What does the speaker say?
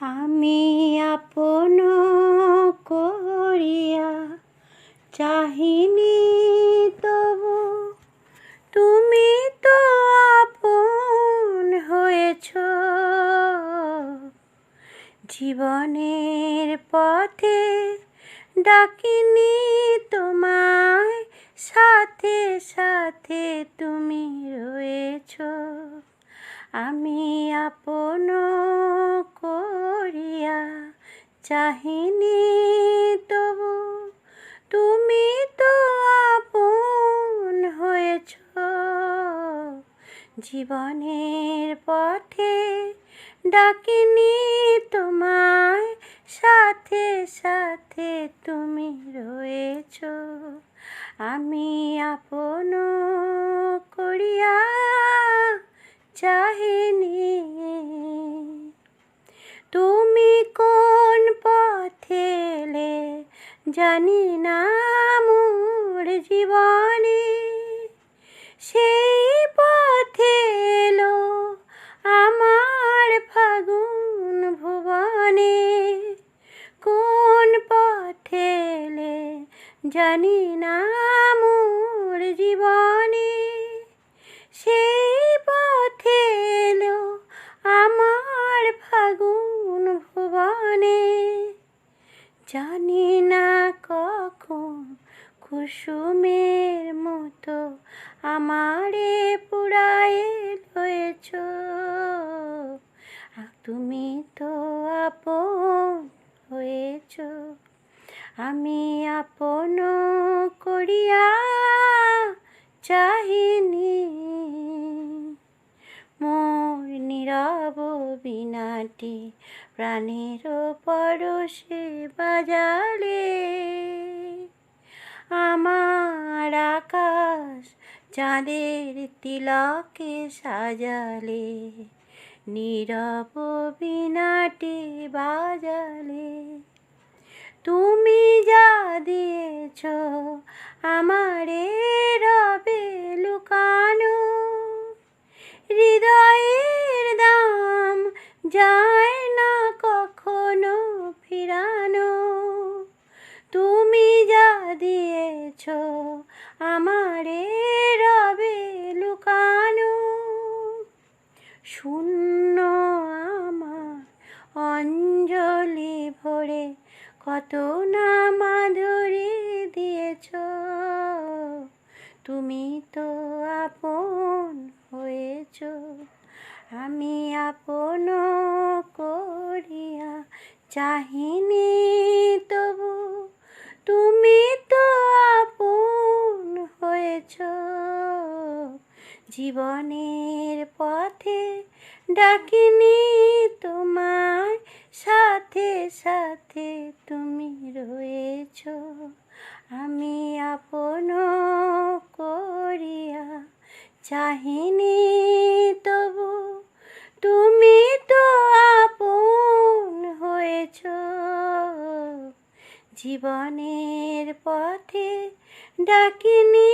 আমি আপন করিয়া চাহিনি তবু তুমি তো আপন হয়েছ। জীবনের পথে ডাকিনি তোমায়, সাথে সাথে তুমি রয়েছ। আমি আপন করিয়া চাহিনি তবু তুমি তো আপন হয়েছ। জীবনের পথে ডাকিনি তোমায়, সাথে সাথে তুমি রয়েছ। আমি আপন করিয়া চাহিনি তুমি কোন পথে এলে জানি না মোর জীবনে, সেই পথে এলো আমার ফাগুন ভুবনে। কোন পথে এলে জানি না মোর জীবনে, সেই পথে এলো আমার ফাগুন ভুবনে। জানি না কখন কুসুমের মতো আমারে পুড়ায়ে লয়েছ। তুমি তো আপন হয়েছ। আমি আপন করিয়া চাহিনি মোর নীরব বীণাটি প্রাণের পরশে বাজালে। আমার আকাশ চাঁদের তিলকে সাজালে, নীরব বীণাটি বাজালে। তুমি যা দিয়েছ আমারে রবে লুকানো, হৃদয়ের দাম যায় না কখনো ফিরানো। তুমি যা দিয়েছ আমারে রবে লুকানো। শূন্য আমার অঞ্জলি ভরে কত না মাধুরী দিয়েছ। তুমি তো আপন হয়েছ। আমি আপন করিয়া চাহিনি তবু তুমি তো আপন হয়েছ। জীবনের পথে ডাকিনি তোমায়, সাথে সাথে তুমি রয়েছ। আমি আপন করিয়া চাহিনি তবু তুমি তো আপন হয়েছ। জীবনের পথে ডাকিনি